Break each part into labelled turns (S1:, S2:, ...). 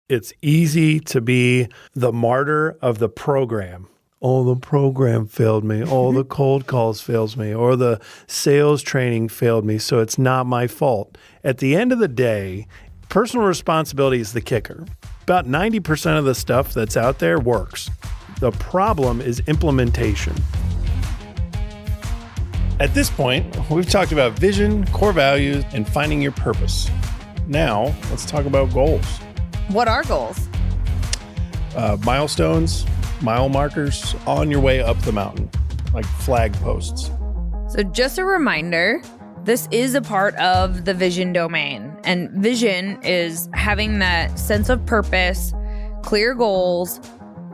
S1: It's easy to be the martyr of the program. Oh, the program failed me. Oh, the cold calls failed me. Or the sales training failed me, so it's not my fault. At the end of the day, personal responsibility is the kicker. About 90% of the stuff that's out there works. The problem is implementation. At this point, we've talked about vision, core values, and finding your purpose. Now, let's talk about goals.
S2: What are goals?
S1: Milestones, mile markers on your way up the mountain, like flag posts.
S2: So just a reminder, this is a part of the vision domain. And vision is having that sense of purpose, clear goals,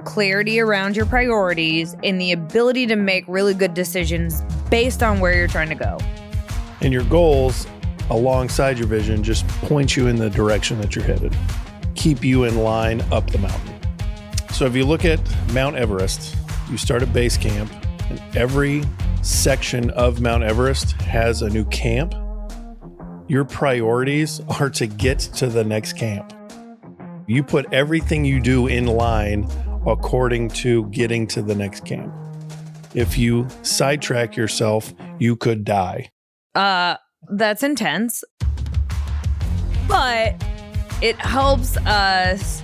S2: clarity around your priorities, and the ability to make really good decisions based on where you're trying to go.
S1: And your goals alongside your vision just point you in the direction that you're headed, keep you in line up the mountain. So if you look at Mount Everest, you start at base camp, and every section of Mount Everest has a new camp. Your priorities are to get to the next camp. You put everything you do in line according to getting to the next camp. If you sidetrack yourself, you could die.
S2: That's intense. But it helps us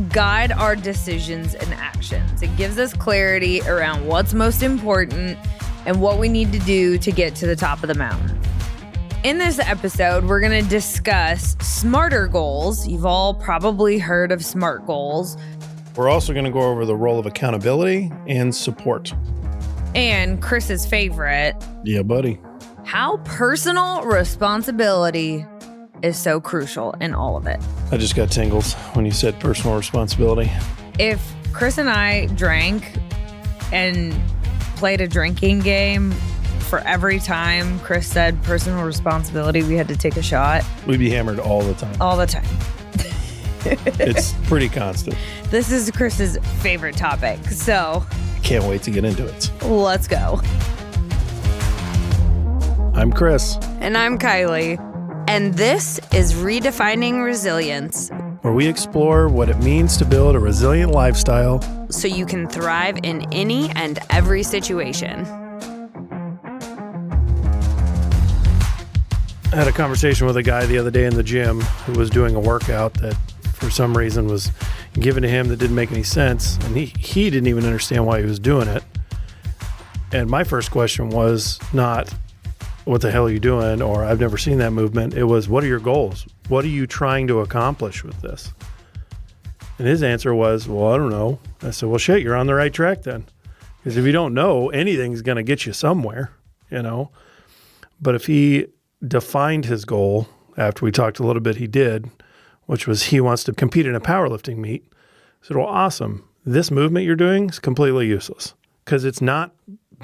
S2: guide our decisions and actions. It gives us clarity around what's most important and what we need to do to get to the top of the mountain. In this episode, we're going to discuss smarter goals. You've all probably heard of SMART goals.
S1: We're also going to go over the role of accountability and support.
S2: And Chris's favorite.
S1: Yeah, buddy.
S2: How personal responsibility is so crucial in all of it.
S1: I just got tingles when you said personal responsibility.
S2: If Chris and I drank and played a drinking game for every time Chris said personal responsibility, we had to take a shot.
S1: We'd be hammered all the time.
S2: All the time.
S1: It's pretty constant.
S2: This is Chris's favorite topic, so
S1: I can't wait to get into it.
S2: Let's go.
S1: I'm Chris.
S3: And I'm Kiley. And this is Redefining Resilience,
S1: where we explore what it means to build a resilient lifestyle
S3: so you can thrive in any and every situation.
S1: I had a conversation with a guy the other day in the gym who was doing a workout that for some reason was given to him that didn't make any sense, and he didn't even understand why he was doing it. And my first question was not, what the hell are you doing? Or I've never seen that movement. It was, what are your goals? What are you trying to accomplish with this? And his answer was, well, I don't know. I said, well, shit, you're on the right track then. Because if you don't know, anything's going to get you somewhere, you know? But if he defined his goal after we talked a little bit, he did, which was he wants to compete in a powerlifting meet. I said, well, awesome. This movement you're doing is completely useless because it's not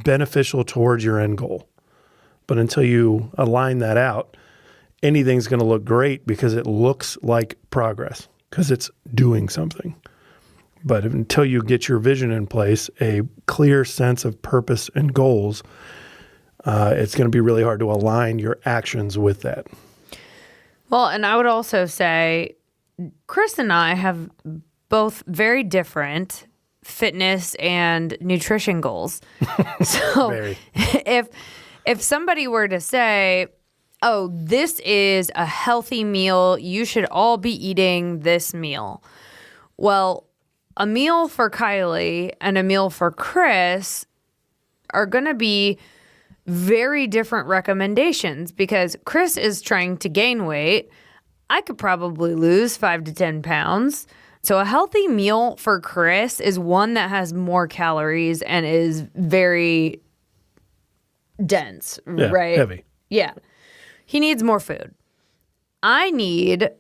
S1: beneficial towards your end goal. But until you align that out, anything's going to look great because it looks like progress because it's doing something. But until you get your vision in place, a clear sense of purpose and goals, it's going to be really hard to align your actions with that.
S3: Well, and I would also say Chris and I have both very different fitness and nutrition goals. So if somebody were to say, oh, this is a healthy meal, you should all be eating this meal. Well, a meal for Kiley and a meal for Chris are going to be very different recommendations because Chris is trying to gain weight. I could probably lose 5 to 10 pounds. So a healthy meal for Chris is one that has more calories and is very dense, right?
S1: Heavy.
S3: Yeah. He needs more food. I need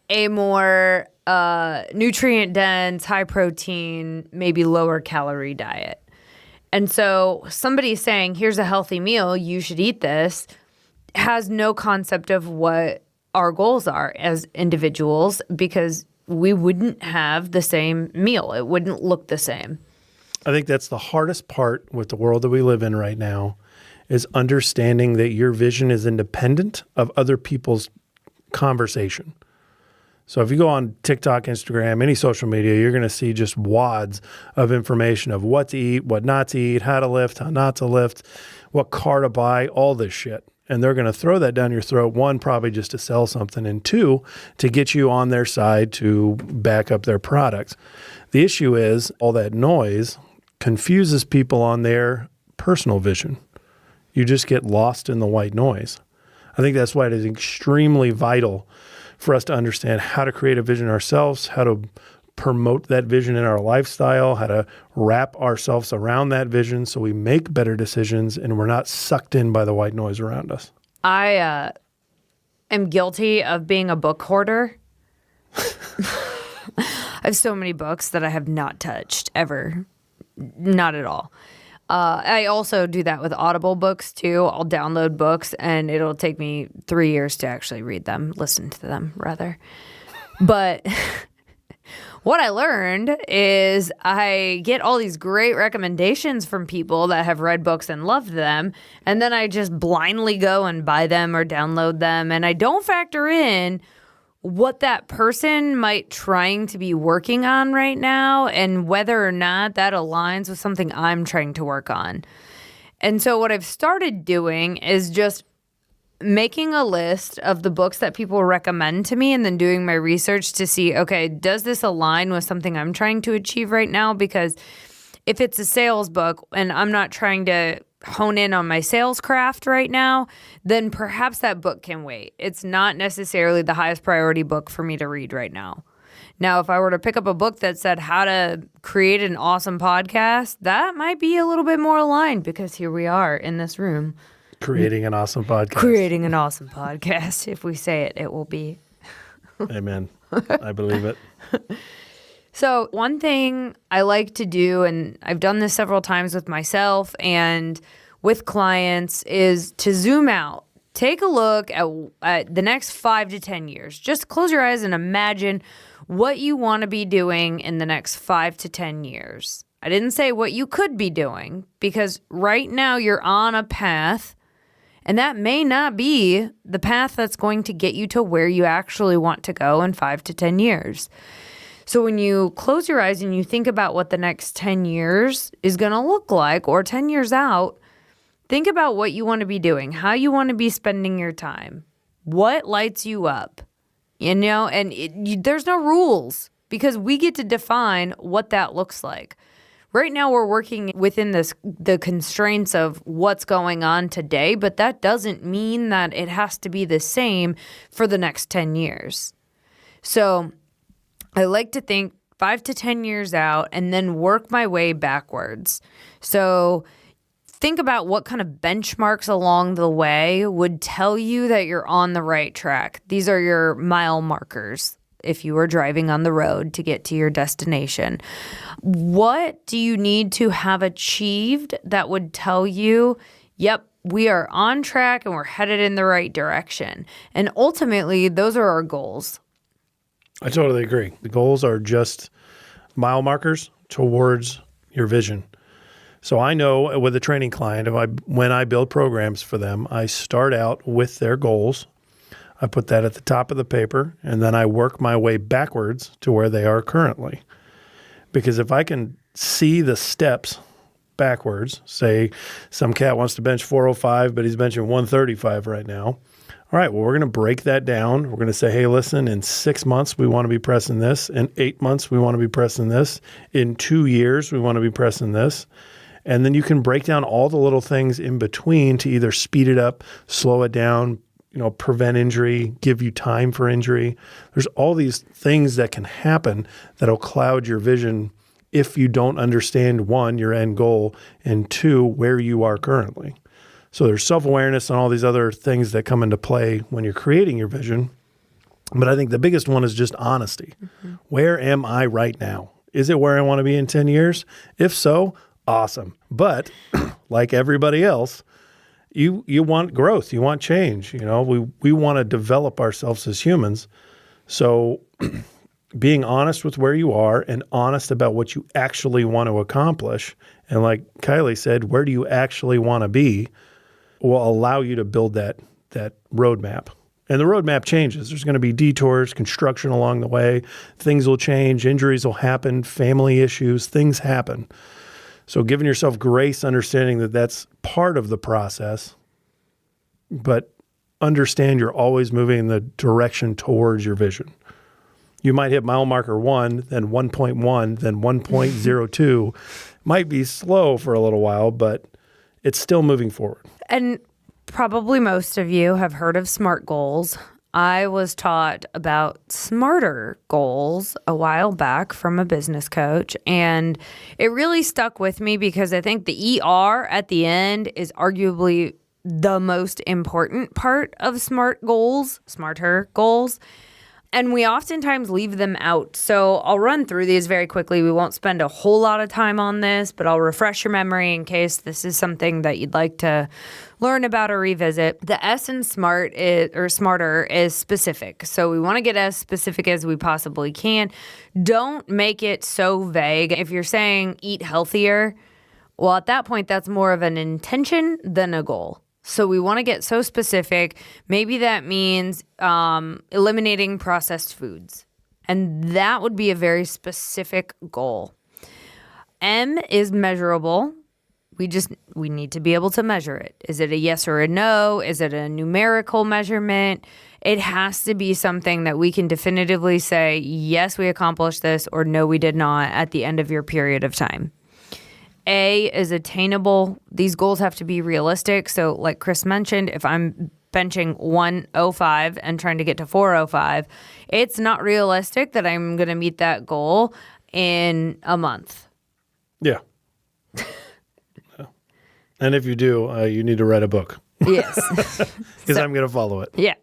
S3: a more nutrient dense, high protein, maybe lower calorie diet. And so somebody saying, here's a healthy meal, you should eat this, has no concept of what our goals are as individuals because we wouldn't have the same meal. It wouldn't look the same.
S1: I think that's the hardest part with the world that we live in right now is understanding that your vision is independent of other people's conversation. So if you go on TikTok, Instagram, any social media, you're going to see just wads of information of what to eat, what not to eat, how to lift, how not to lift, what car to buy, all this shit. And they're going to throw that down your throat, one, probably just to sell something, and two, to get you on their side to back up their products. The issue is all that noise confuses people on their personal vision. You just get lost in the white noise. I think that's why it is extremely vital for us to understand how to create a vision ourselves, how to promote that vision in our lifestyle, how to wrap ourselves around that vision so we make better decisions and we're not sucked in by the white noise around us.
S3: I am guilty of being a book hoarder. I have so many books that I have not touched ever. Not at all. I also do that with Audible books too. I'll download books and it'll take me 3 years to actually read them, listen to them rather. But what I learned is I get all these great recommendations from people that have read books and loved them. And then I just blindly go and buy them or download them. And I don't factor in what that person might trying to be working on right now and whether or not that aligns with something I'm trying to work on. And so what I've started doing is just making a list of the books that people recommend to me and then doing my research to see, okay, does this align with something I'm trying to achieve right now? Because if it's a sales book and I'm not trying to hone in on my sales craft right now, then perhaps that book can wait. It's not necessarily the highest priority book for me to read right now. Now, if I were to pick up a book that said how to create an awesome podcast, that might be a little bit more aligned because here we are in this room.
S1: Creating an awesome podcast.
S3: Creating an awesome podcast. If we say it, it will be.
S1: Amen. I believe it.
S3: So one thing I like to do, and I've done this several times with myself and with clients, is to zoom out. Take a look at the next 5 to 10 years. Just close your eyes and imagine what you want to be doing in the next 5 to 10 years. I didn't say what you could be doing because right now you're on a path, and that may not be the path that's going to get you to where you actually want to go in 5 to 10 years. So when you close your eyes and you think about what the next 10 years is going to look like, or 10 years out, think about what you want to be doing, how you want to be spending your time, what lights you up, and there's no rules because we get to define what that looks like. Right now we're working within the constraints of what's going on today, but that doesn't mean that it has to be the same for the next 10 years. So I like to think 5 to 10 years out and then work my way backwards. So think about what kind of benchmarks along the way would tell you that you're on the right track. These are your mile markers if you were driving on the road to get to your destination. What do you need to have achieved that would tell you, yep, we are on track and we're headed in the right direction? And ultimately, those are our goals.
S1: I totally agree. The goals are just mile markers towards your vision. So I know with a training client, when I build programs for them, I start out with their goals. I put that at the top of the paper, and then I work my way backwards to where they are currently. Because if I can see the steps backwards, say some cat wants to bench 405, but he's benching 135 right now. All right, well, we're going to break that down. We're going to say, hey, listen, in 6 months, we want to be pressing this. In 8 months, we want to be pressing this. In 2 years, we want to be pressing this. And then you can break down all the little things in between to either speed it up, slow it down, prevent injury, give you time for injury. There's all these things that can happen that'll cloud your vision if you don't understand, one, your end goal, and two, where you are currently. So there's self-awareness and all these other things that come into play when you're creating your vision. But I think the biggest one is just honesty. Mm-hmm. Where am I right now? Is it where I want to be in 10 years? If so, awesome. But like everybody else, you want growth. You want change. We want to develop ourselves as humans. So being honest with where you are and honest about what you actually want to accomplish, and like Kiley said, where do you actually want to be, will allow you to build that roadmap And the roadmap changes. There's going to be detours, construction along the way. Things will change. Injuries will happen. Family issues. Things happen. So giving yourself grace, understanding that that's part of the process, but understand you're always moving in the direction towards your vision. You might hit mile marker 1, then 1.1, then 1.02. Might be slow for a little while, but it's still moving forward.
S3: And probably most of you have heard of SMART goals. I was taught about smarter goals a while back from a business coach, and it really stuck with me because I think the ER at the end is arguably the most important part of smarter goals. And we oftentimes leave them out. So I'll run through these very quickly. We won't spend a whole lot of time on this, but I'll refresh your memory in case this is something that you'd like to learn about or revisit. The S in smarter is specific. So we want to get as specific as we possibly can. Don't make it so vague. If you're saying eat healthier, well, at that point, that's more of an intention than a goal. So we want to get so specific. Maybe that means eliminating processed foods. And that would be a very specific goal. M is measurable. We need to be able to measure it. Is it a yes or a no? Is it a numerical measurement? It has to be something that we can definitively say, yes, we accomplished this, or no, we did not at the end of your period of time. A is attainable. These goals have to be realistic. So like Chris mentioned, if I'm benching 105 and trying to get to 405, it's not realistic that I'm going to meet that goal in a month.
S1: Yeah. And if you do, you need to write a book.
S3: Yes.
S1: Because I'm going to follow it.
S3: Yeah.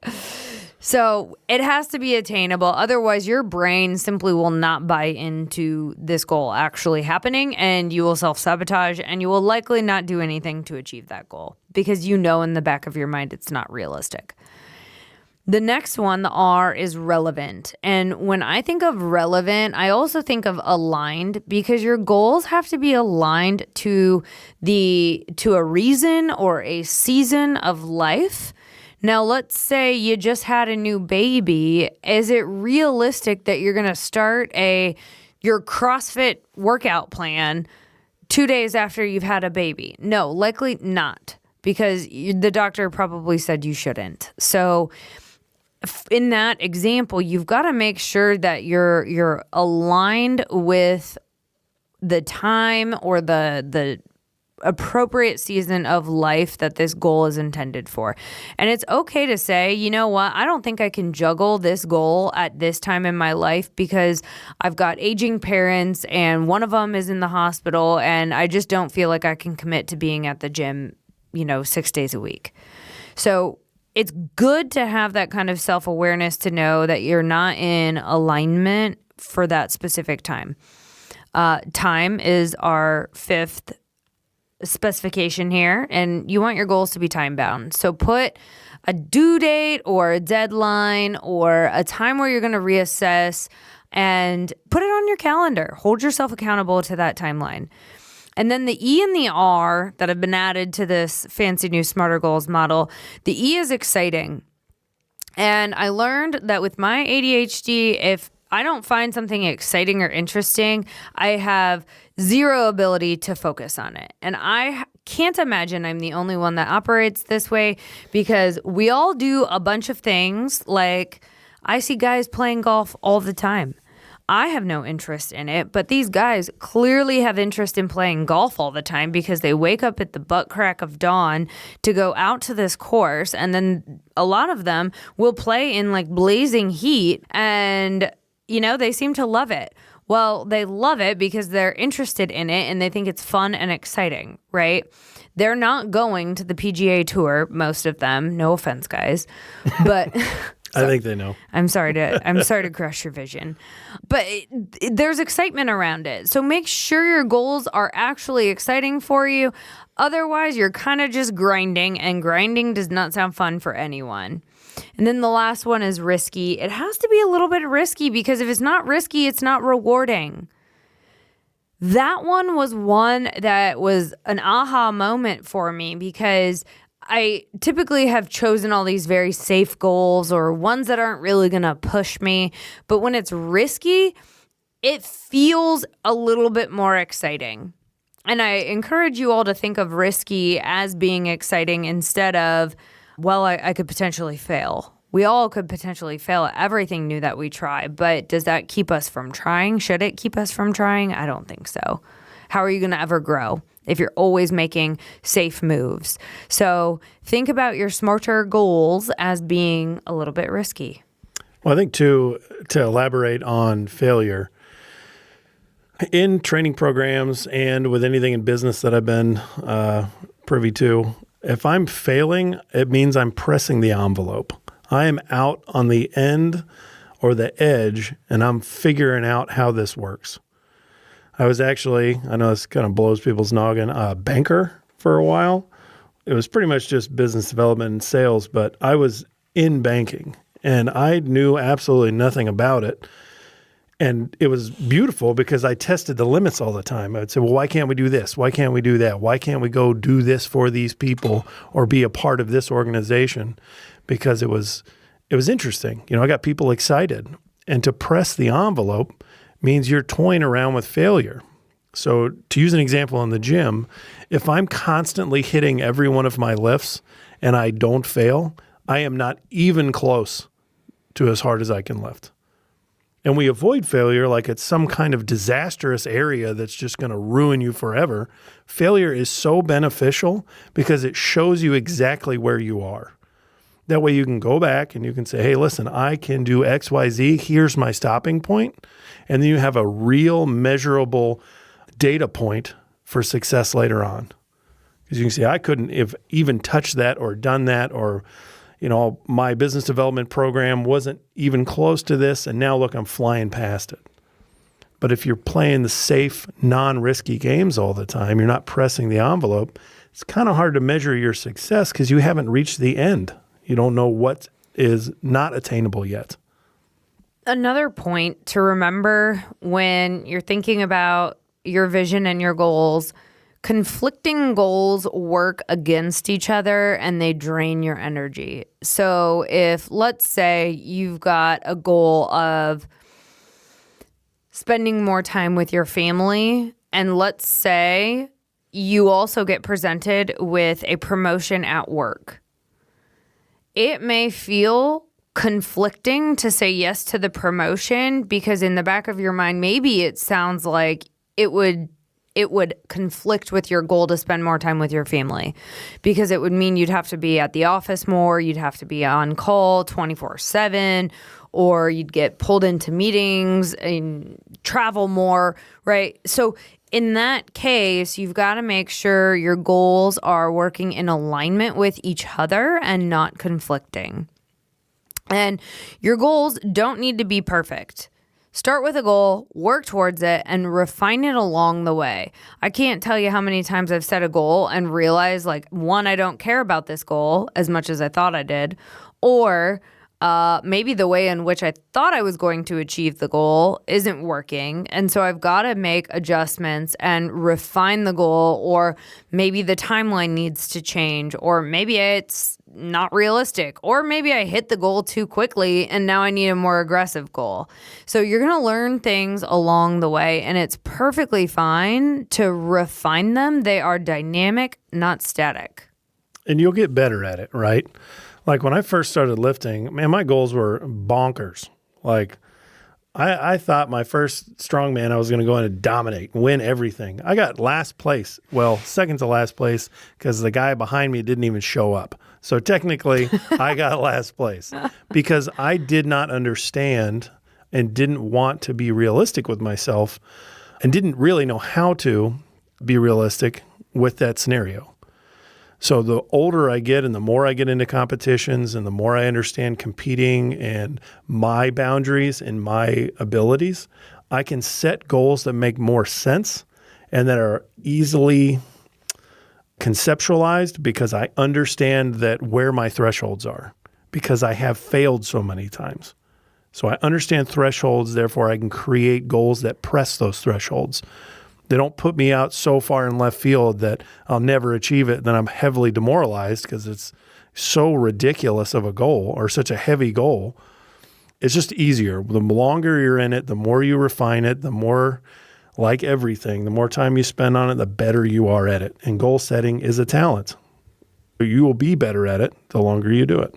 S3: So it has to be attainable. Otherwise, your brain simply will not buy into this goal actually happening, and you will self-sabotage, and you will likely not do anything to achieve that goal because you know in the back of your mind it's not realistic. The next one, the R, is relevant. And when I think of relevant, I also think of aligned because your goals have to be aligned to a reason or a season of life. Now, let's say you just had a new baby. Is it realistic that you're going to start your CrossFit workout plan 2 days after you've had a baby? No, likely not, because the doctor probably said you shouldn't. So in that example, you've got to make sure that you're aligned with the time or the appropriate season of life that this goal is intended for. And it's okay to say, you know what, I don't think I can juggle this goal at this time in my life because I've got aging parents and one of them is in the hospital and I just don't feel like I can commit to being at the gym, 6 days a week. So it's good to have that kind of self-awareness to know that you're not in alignment for that specific time. Time is our fifth specification here, and you want your goals to be time bound. So put a due date or a deadline or a time where you're going to reassess and put it on your calendar. Hold yourself accountable to that timeline. And then the E and the R that have been added to this fancy new Smarter Goals model, the E is exciting. And I learned that with my ADHD, if I don't find something exciting or interesting, I have zero ability to focus on it. And I can't imagine I'm the only one that operates this way because we all do a bunch of things. Like I see guys playing golf all the time. I have no interest in it, but these guys clearly have interest in playing golf all the time because they wake up at the butt crack of dawn to go out to this course. And then a lot of them will play in like blazing heat and they seem to love it. Well, they love it because they're interested in it and they think it's fun and exciting, right? They're not going to the PGA Tour, most of them. No offense, guys. But
S1: I think they know.
S3: I'm sorry to crush your vision. But there's excitement around it. So make sure your goals are actually exciting for you. Otherwise, you're kind of just grinding, and grinding does not sound fun for anyone. And then the last one is risky. It has to be a little bit risky because if it's not risky, it's not rewarding. That one was that was an aha moment for me because I typically have chosen all these very safe goals or ones that aren't really going to push me. But when it's risky, it feels a little bit more exciting. And I encourage you all to think of risky as being exciting instead of, well, I could potentially fail. We all could potentially fail at everything new that we try. But does that keep us from trying? Should it keep us from trying? I don't think so. How are you going to ever grow if you're always making safe moves? So think about your smarter goals as being a little bit risky.
S1: Well, I think to elaborate on failure, in training programs and with anything in business that I've been privy to, if I'm failing, it means I'm pressing the envelope. I am out on the end or the edge, and I'm figuring out how this works. I was actually, I know this kind of blows people's noggin, a banker for a while. It was pretty much just business development and sales, but I was in banking, and I knew absolutely nothing about it. And it was beautiful because I tested the limits all the time. I'd say, well, why can't we do this? Why can't we do that? Why can't we go do this for these people or be a part of this organization? Because it was interesting. I got people excited. And to press the envelope means you're toying around with failure. So to use an example in the gym, if I'm constantly hitting every one of my lifts and I don't fail, I am not even close to as hard as I can lift. And we avoid failure like it's some kind of disastrous area that's just going to ruin you forever. Failure is so beneficial because it shows you exactly where you are. That way you can go back and you can say, hey, listen, I can do X, Y, Z. Here's my stopping point. And then you have a real measurable data point for success later on. Because you can see, I couldn't have even touched that or done that, or my business development program wasn't even close to this, and now look, I'm flying past it. But if you're playing the safe, non-risky games all the time, you're not pressing the envelope, it's kind of hard to measure your success because you haven't reached the end. You don't know what is not attainable yet.
S3: Another point to remember when you're thinking about your vision and your goals, conflicting goals work against each other and they drain your energy. So if, let's say, you've got a goal of spending more time with your family, and let's say you also get presented with a promotion at work, it may feel conflicting to say yes to the promotion because in the back of your mind, maybe it sounds like it would conflict with your goal to spend more time with your family, because it would mean you'd have to be at the office more, you'd have to be on call 24/7, or you'd get pulled into meetings and travel more, right? So in that case, you've got to make sure your goals are working in alignment with each other and not conflicting. And your goals don't need to be perfect. Start with a goal, work towards it, and refine it along the way. I can't tell you how many times I've set a goal and realized, like, one, I don't care about this goal as much as I thought I did, or maybe the way in which I thought I was going to achieve the goal isn't working. And so I've got to make adjustments and refine the goal, or maybe the timeline needs to change, or maybe it's not realistic, or maybe I hit the goal too quickly and now I need a more aggressive goal. So you're going to learn things along the way, and it's perfectly fine to refine them. They are dynamic, not static.
S1: And you'll get better at it, right? Like when I first started lifting, man, my goals were bonkers. Like I thought my first strongman, I was going to go in and dominate, win everything. I got last place. Well, second to last place because the guy behind me didn't even show up. So technically, I got last place because I did not understand and didn't want to be realistic with myself and didn't really know how to be realistic with that scenario. So the older I get and the more I get into competitions and the more I understand competing and my boundaries and my abilities, I can set goals that make more sense and that are easily conceptualized because I understand that where my thresholds are, because I have failed so many times. So I understand thresholds, therefore I can create goals that press those thresholds. They don't put me out so far in left field that I'll never achieve it. Then I'm heavily demoralized because it's so ridiculous of a goal or such a heavy goal. It's just easier. The longer you're in it, the more you refine it, the more, like everything, the more time you spend on it, the better you are at it. And goal setting is a talent. You will be better at it the longer you do it.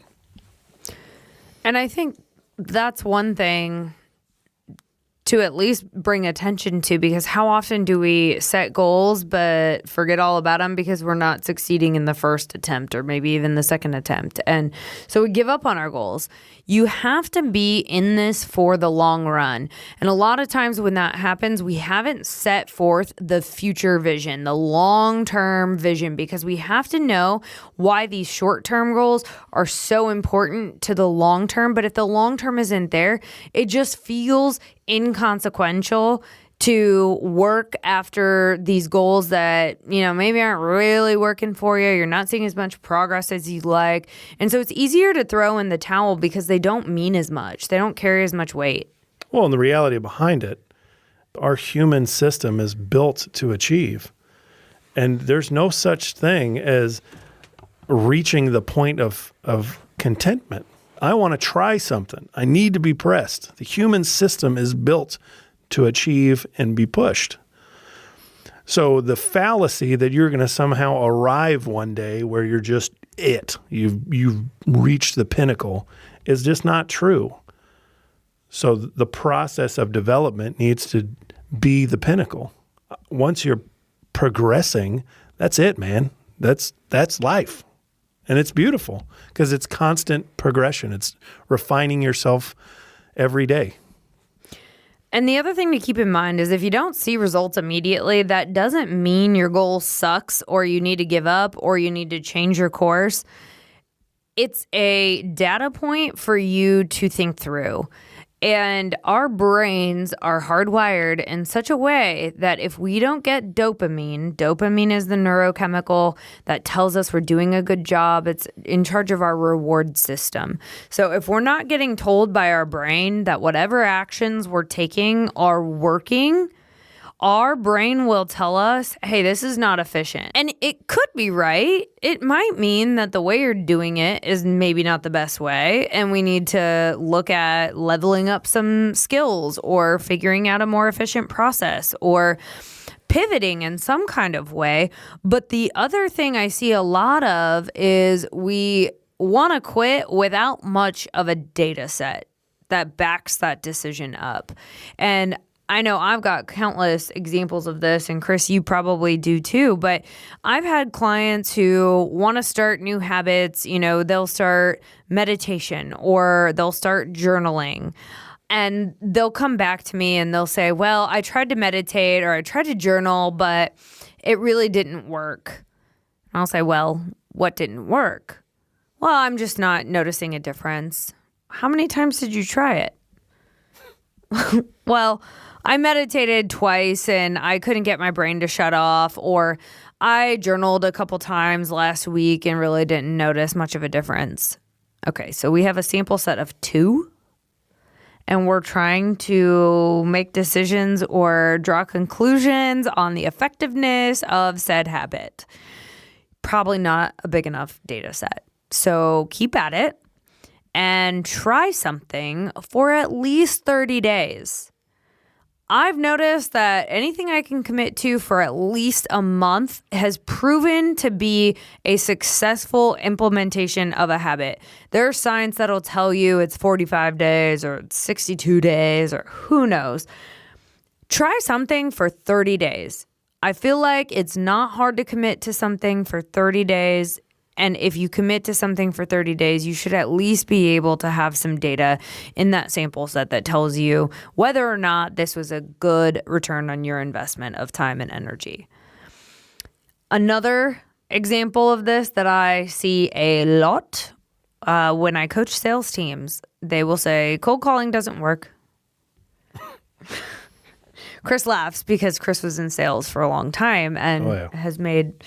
S3: And I think that's one thing to at least bring attention to, because how often do we set goals but forget all about them because we're not succeeding in the first attempt or maybe even the second attempt? And so we give up on our goals. You have to be in this for the long run. And a lot of times when that happens, we haven't set forth the future vision, the long-term vision, because we have to know why these short-term goals are so important to the long-term. But if the long-term isn't there, it just feels inconsequential to work after these goals that, you know, maybe aren't really working for you. You're not seeing as much progress as you'd like. And so it's easier to throw in the towel because they don't mean as much. They don't carry as much weight.
S1: Well, and the reality behind it, our human system is built to achieve. And there's no such thing as reaching the point of contentment. I want to try something. I need to be pressed. The human system is built to achieve and be pushed. So the fallacy that you're going to somehow arrive one day where you're just you've reached the pinnacle is just not true. So the process of development needs to be the pinnacle. Once you're progressing, that's it, man. That's life. And it's beautiful because it's constant progression. It's refining yourself every day.
S3: And the other thing to keep in mind is if you don't see results immediately, that doesn't mean your goal sucks or you need to give up or you need to change your course. It's a data point for you to think through. And our brains are hardwired in such a way that if we don't get dopamine is the neurochemical that tells us we're doing a good job. It's in charge of our reward system. So if we're not getting told by our brain that whatever actions we're taking are working, our brain will tell us, hey, this is not efficient. And it could be right. It might mean that the way you're doing it is maybe not the best way. And we need to look at leveling up some skills or figuring out a more efficient process or pivoting in some kind of way. But the other thing I see a lot of is we want to quit without much of a data set that backs that decision up. And I know I've got countless examples of this, and Chris, you probably do too, but I've had clients who want to start new habits. You know, they'll start meditation or they'll start journaling, and they'll come back to me and they'll say, well, I tried to meditate or I tried to journal, but it really didn't work. And I'll say, well, what didn't work? Well, I'm just not noticing a difference. How many times did you try it? Well, I meditated twice and I couldn't get my brain to shut off, or I journaled a couple times last week and really didn't notice much of a difference. Okay, so we have a sample set of 2 and we're trying to make decisions or draw conclusions on the effectiveness of said habit. Probably not a big enough data set. So keep at it and try something for at least 30 days. I've noticed that anything I can commit to for at least a month has proven to be a successful implementation of a habit. There are signs that'll tell you it's 45 days or it's 62 days or who knows. Try something for 30 days. I feel like it's not hard to commit to something for 30 days. And if you commit to something for 30 days, you should at least be able to have some data in that sample set that tells you whether or not this was a good return on your investment of time and energy. Another example of this that I see a lot when I coach sales teams, they will say, cold calling doesn't work. Chris laughs because Chris was in sales for a long time and has made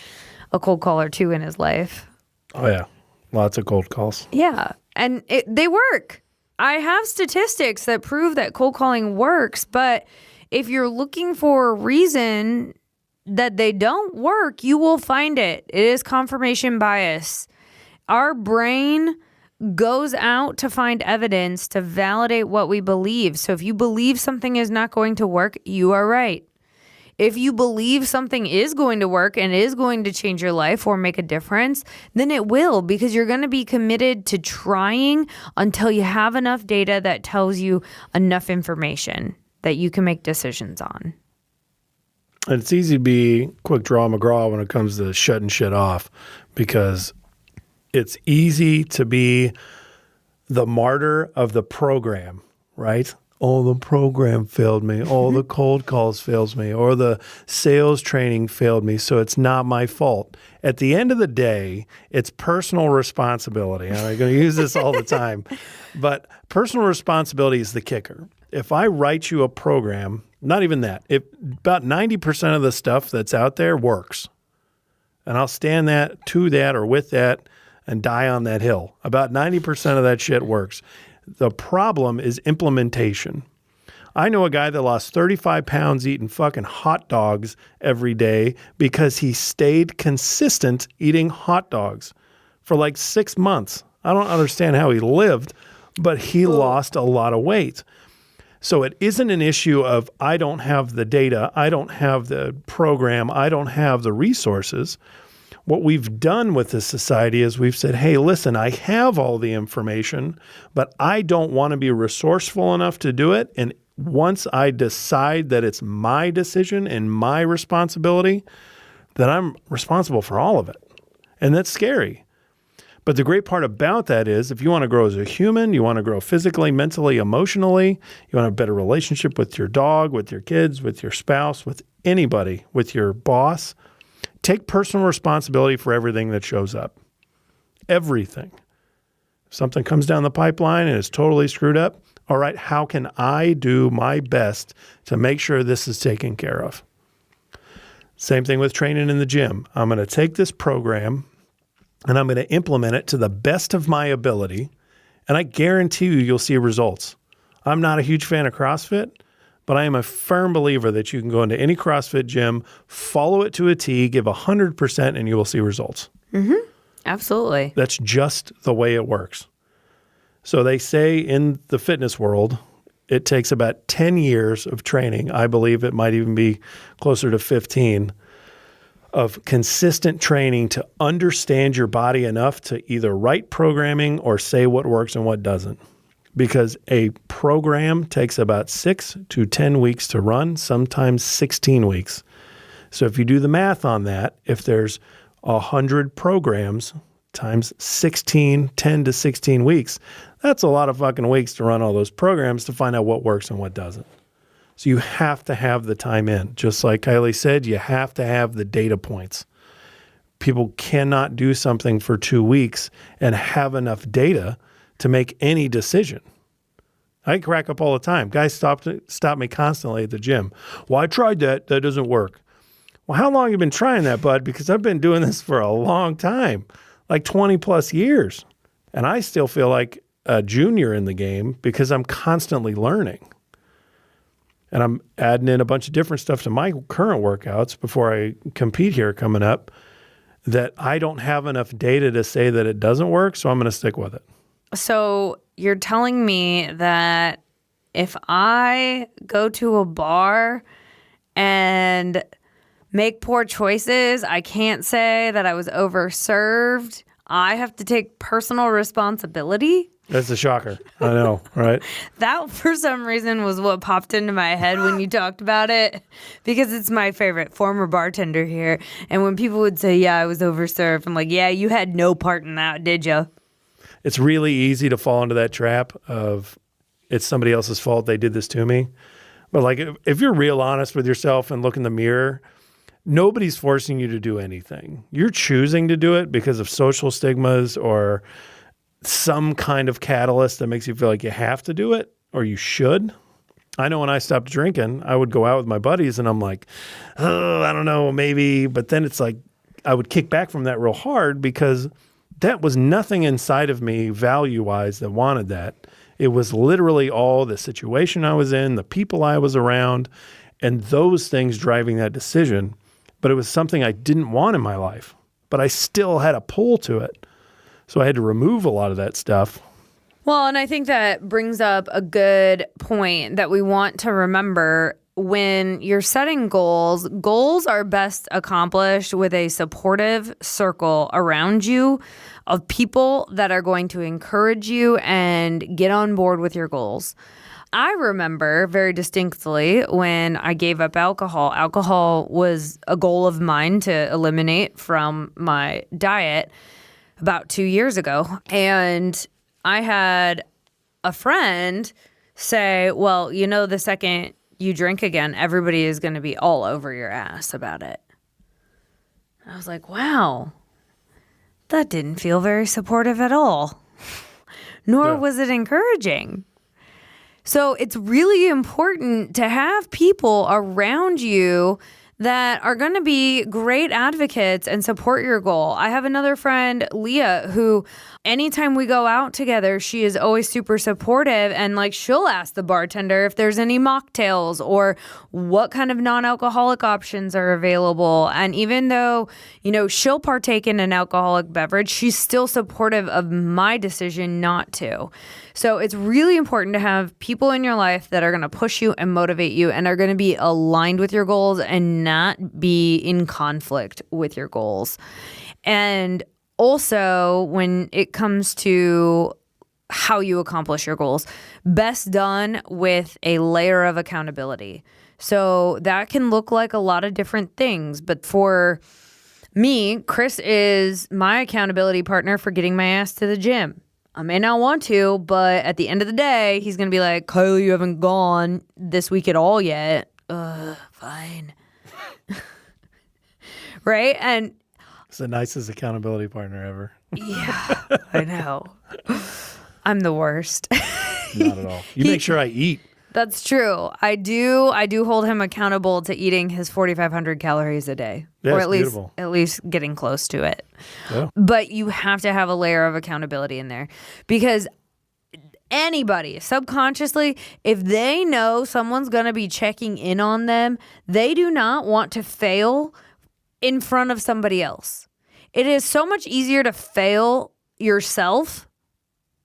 S3: a cold call or 2 in his life.
S1: Oh, yeah. Lots of cold calls.
S3: Yeah. And they work. I have statistics that prove that cold calling works, but if you're looking for a reason that they don't work, you will find it. It is confirmation bias. Our brain goes out to find evidence to validate what we believe. So if you believe something is not going to work, you are right. If you believe something is going to work and is going to change your life or make a difference, then it will, because you're going to be committed to trying until you have enough data that tells you enough information that you can make decisions on.
S1: And it's easy to be quick draw McGraw when it comes to shutting shit off, because it's easy to be the martyr of the program, right? Oh, the program failed me. Oh, the cold calls fails me. Or the sales training failed me, so it's not my fault. At the end of the day, it's personal responsibility. And I'm going to use this all the time. But personal responsibility is the kicker. If I write you a program, not even that, if about 90% of the stuff that's out there works, and I'll stand that to that or with that and die on that hill. About 90% of that shit works. The problem is implementation. I know a guy that lost 35 pounds eating fucking hot dogs every day because he stayed consistent eating hot dogs for like 6 months. I don't understand how he lived, but he lost a lot of weight. So it isn't an issue of I don't have the data, I don't have the program, I don't have the resources. What we've done with this society is we've said, hey, listen, I have all the information, but I don't want to be resourceful enough to do it. And once I decide that it's my decision and my responsibility, then I'm responsible for all of it. And that's scary. But the great part about that is if you want to grow as a human, you want to grow physically, mentally, emotionally, you want a better relationship with your dog, with your kids, with your spouse, with anybody, with your boss, take personal responsibility for everything that shows up. Everything. If something comes down the pipeline and is totally screwed up, all right, how can I do my best to make sure this is taken care of? Same thing with training in the gym. I'm going to take this program and I'm going to implement it to the best of my ability, and I guarantee you'll see results. I'm not a huge fan of CrossFit, but I am a firm believer that you can go into any CrossFit gym, follow it to a T, give 100%, and you will see results.
S3: Mm-hmm. Absolutely.
S1: That's just the way it works. So they say in the fitness world, it takes about 10 years of training. I believe it might even be closer to 15 of consistent training to understand your body enough to either write programming or say what works and what doesn't. Because a program takes about 6 to 10 weeks to run, sometimes 16 weeks. So if you do the math on that, if there's 100 programs times 10 to 16 weeks, that's a lot of fucking weeks to run all those programs to find out what works and what doesn't. So you have to have the time in. Just like Kiley said, you have to have the data points. People cannot do something for 2 weeks and have enough data to make any decision. I crack up all the time. Guys stop me constantly at the gym. Well, I tried that. That doesn't work. Well, how long have you been trying that, bud? Because I've been doing this for a long time, like 20 plus years. And I still feel like a junior in the game because I'm constantly learning. And I'm adding in a bunch of different stuff to my current workouts before I compete here coming up that I don't have enough data to say that it doesn't work, so I'm going to stick with it.
S3: So you're telling me that if I go to a bar and make poor choices, I can't say that I was overserved. I have to take personal responsibility.
S1: That's a shocker. I know, right?
S3: That, for some reason, was what popped into my head when you talked about it, because it's my favorite former bartender here. And when people would say, yeah, I was overserved, I'm like, yeah, you had no part in that, did you?
S1: It's really easy to fall into that trap of it's somebody else's fault. They did this to me. But like, if you're real honest with yourself and look in the mirror, nobody's forcing you to do anything. You're choosing to do it because of social stigmas or some kind of catalyst that makes you feel like you have to do it or you should. I know when I stopped drinking, I would go out with my buddies and I'm like, oh, I don't know, maybe. But then it's like I would kick back from that real hard because that was nothing inside of me value-wise that wanted that. It was literally all the situation I was in, the people I was around, and those things driving that decision. But it was something I didn't want in my life, but I still had a pull to it. So I had to remove a lot of that stuff.
S3: Well, and I think that brings up a good point that we want to remember. When you're setting goals, goals are best accomplished with a supportive circle around you of people that are going to encourage you and get on board with your goals. I remember very distinctly when I gave up alcohol. Alcohol was a goal of mine to eliminate from my diet about 2 years ago. And I had a friend say, well, the second you drink again, everybody is going to be all over your ass about it. I was like, wow, that didn't feel very supportive at all. Nor was it encouraging. So it's really important to have people around you that are going to be great advocates and support your goal. I have another friend, Leah, who anytime we go out together, she is always super supportive, and she'll ask the bartender if there's any mocktails or what kind of non-alcoholic options are available. And even though, she'll partake in an alcoholic beverage, she's still supportive of my decision not to. So it's really important to have people in your life that are going to push you and motivate you and are going to be aligned with your goals and not be in conflict with your goals. And also, when it comes to how you accomplish your goals, best done with a layer of accountability. So that can look like a lot of different things. But for me, Chris is my accountability partner for getting my ass to the gym. I may not want to, but at the end of the day, he's going to be like, Kiley, you haven't gone this week at all yet. Fine. Right? And
S1: it's the nicest accountability partner ever.
S3: Yeah, I know. I'm the worst.
S1: Not at all. You make sure I eat.
S3: That's true. I do hold him accountable to eating his 4,500 calories a day,
S1: yeah,
S3: or
S1: beautiful.
S3: at least getting close to it.
S1: Yeah.
S3: But you have to have a layer of accountability in there, because anybody subconsciously, if they know someone's going to be checking in on them, they do not want to fail in front of somebody else. It is so much easier to fail yourself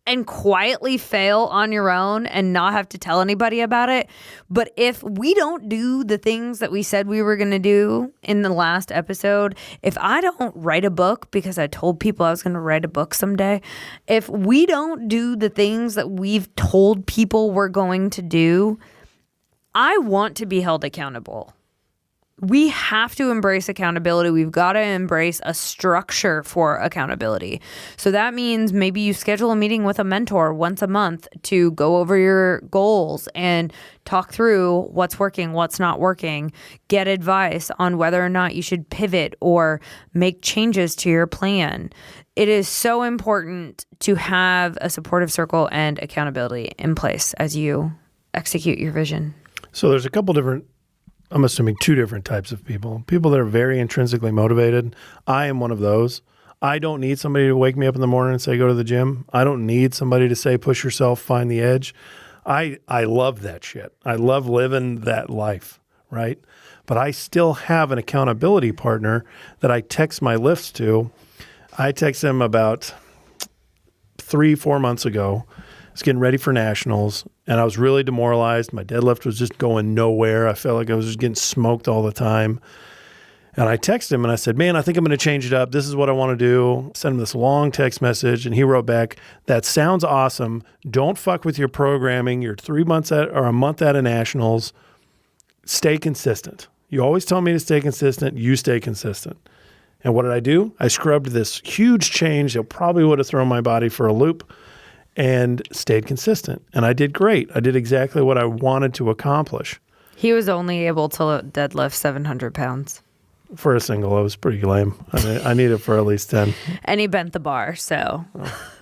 S3: and quietly fail on your own and not have to tell anybody about it. But if we don't do the things that we said we were going to do in the last episode, if I don't write a book because I told people I was going to write a book someday, if we don't do the things that we've told people we're going to do, I want to be held accountable. We have to embrace accountability. We've got to embrace a structure for accountability. So that means maybe you schedule a meeting with a mentor once a month to go over your goals and talk through what's working, what's not working, get advice on whether or not you should pivot or make changes to your plan. It is so important to have a supportive circle and accountability in place as you execute your vision.
S1: So there's a couple different, I'm assuming 2 different types of people. People that are very intrinsically motivated. I am one of those. I don't need somebody to wake me up in the morning and say, go to the gym. I don't need somebody to say, push yourself, find the edge. I love that shit. I love living that life, right? But I still have an accountability partner that I text my lifts to. I text him about 3-4 months ago. I was getting ready for nationals, and I was really demoralized. My deadlift was just going nowhere. I felt like I was just getting smoked all the time. And I texted him and I said, man, I think I'm going to change it up. This is what I want to do. Send him this long text message, and he wrote back, that sounds awesome. Don't fuck with your programming. You're 3 months out or a month out of nationals. Stay consistent. You always tell me to stay consistent. You stay consistent. And what did I do? I scrubbed this huge change that probably would have thrown my body for a loop and stayed consistent. And I did great. I did exactly what I wanted to accomplish.
S3: He was only able to deadlift 700 pounds.
S1: For a single, it was pretty lame. I mean, I need it for at least 10.
S3: And he bent the bar, so.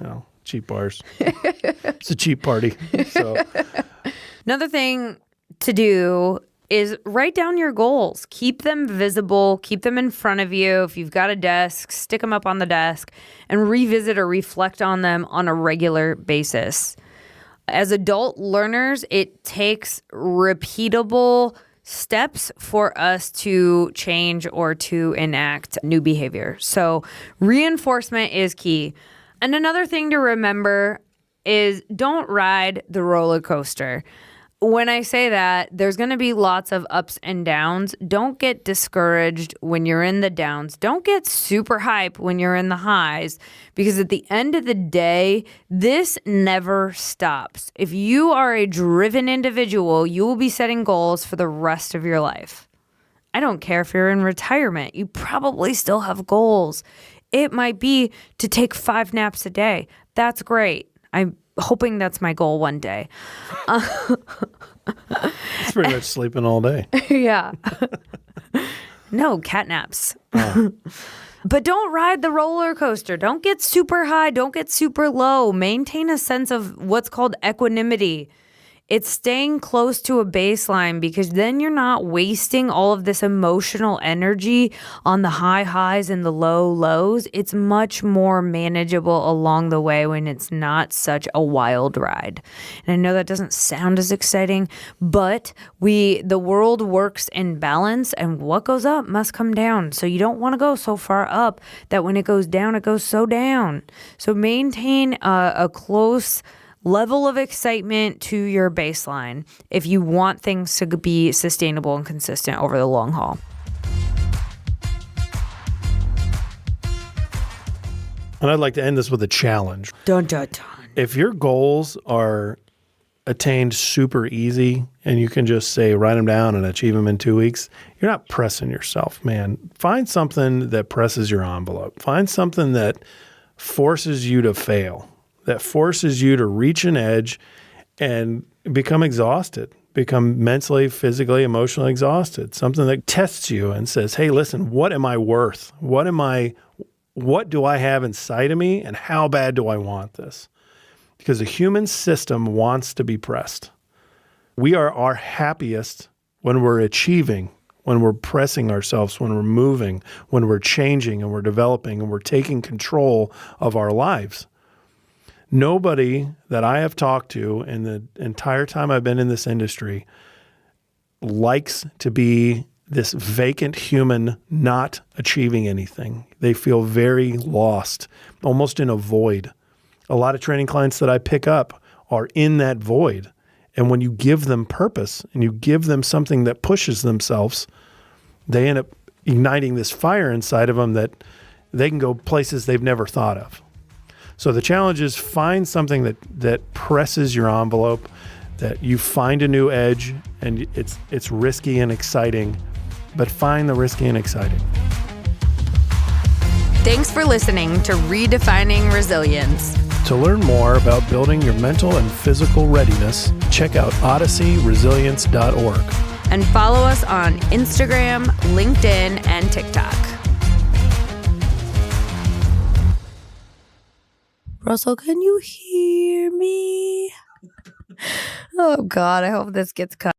S1: Oh, cheap bars. It's a cheap party. So.
S3: Another thing to do is write down your goals. Keep them visible. Keep them in front of you. If you've got a desk, stick them up on the desk and revisit or reflect on them on a regular basis. As adult learners, it takes repeatable steps for us to change or to enact new behavior. So reinforcement is key. And another thing to remember is don't ride the roller coaster. When I say that, there's going to be lots of ups and downs. Don't get discouraged when you're in the downs. Don't get super hype when you're in the highs, because at the end of the day, this never stops. If you are a driven individual, you will be setting goals for the rest of your life. I don't care if you're in retirement. You probably still have goals. It might be to take 5 naps a day. That's great. I'm hoping that's my goal one day.
S1: It's pretty much sleeping all day.
S3: Yeah. No, cat naps. Oh. But don't ride the roller coaster. Don't get super high. Don't get super low. Maintain a sense of what's called equanimity. It's staying close to a baseline, because then you're not wasting all of this emotional energy on the high highs and the low lows. It's much more manageable along the way when it's not such a wild ride. And I know that doesn't sound as exciting, but the world works in balance, and what goes up must come down. So you don't want to go so far up that when it goes down, it goes so down. So maintain a close level of excitement to your baseline if you want things to be sustainable and consistent over the long haul.
S1: And I'd like to end this with a challenge.
S3: Dun, dun, dun.
S1: If your goals are attained super easy and you can just say, write them down and achieve them in 2 weeks, you're not pressing yourself, man. Find something that presses your envelope. Find something that forces you to fail, that forces you to reach an edge and become exhausted, become mentally, physically, emotionally exhausted. Something that tests you and says, hey, listen, what am I worth? What do I have inside of me, and how bad do I want this? Because the human system wants to be pressed. We are our happiest when we're achieving, when we're pressing ourselves, when we're moving, when we're changing and we're developing and we're taking control of our lives. Nobody that I have talked to in the entire time I've been in this industry likes to be this vacant human not achieving anything. They feel very lost, almost in a void. A lot of training clients that I pick up are in that void. And when you give them purpose and you give them something that pushes themselves, they end up igniting this fire inside of them that they can go places they've never thought of. So the challenge is find something that presses your envelope, that you find a new edge, and it's risky and exciting, but find the risky and exciting.
S3: Thanks for listening to Redefining Resilience.
S1: To learn more about building your mental and physical readiness, check out odysseyresilience.org.
S3: And follow us on Instagram, LinkedIn, and TikTok. Russell, can you hear me? Oh, God, I hope this gets cut.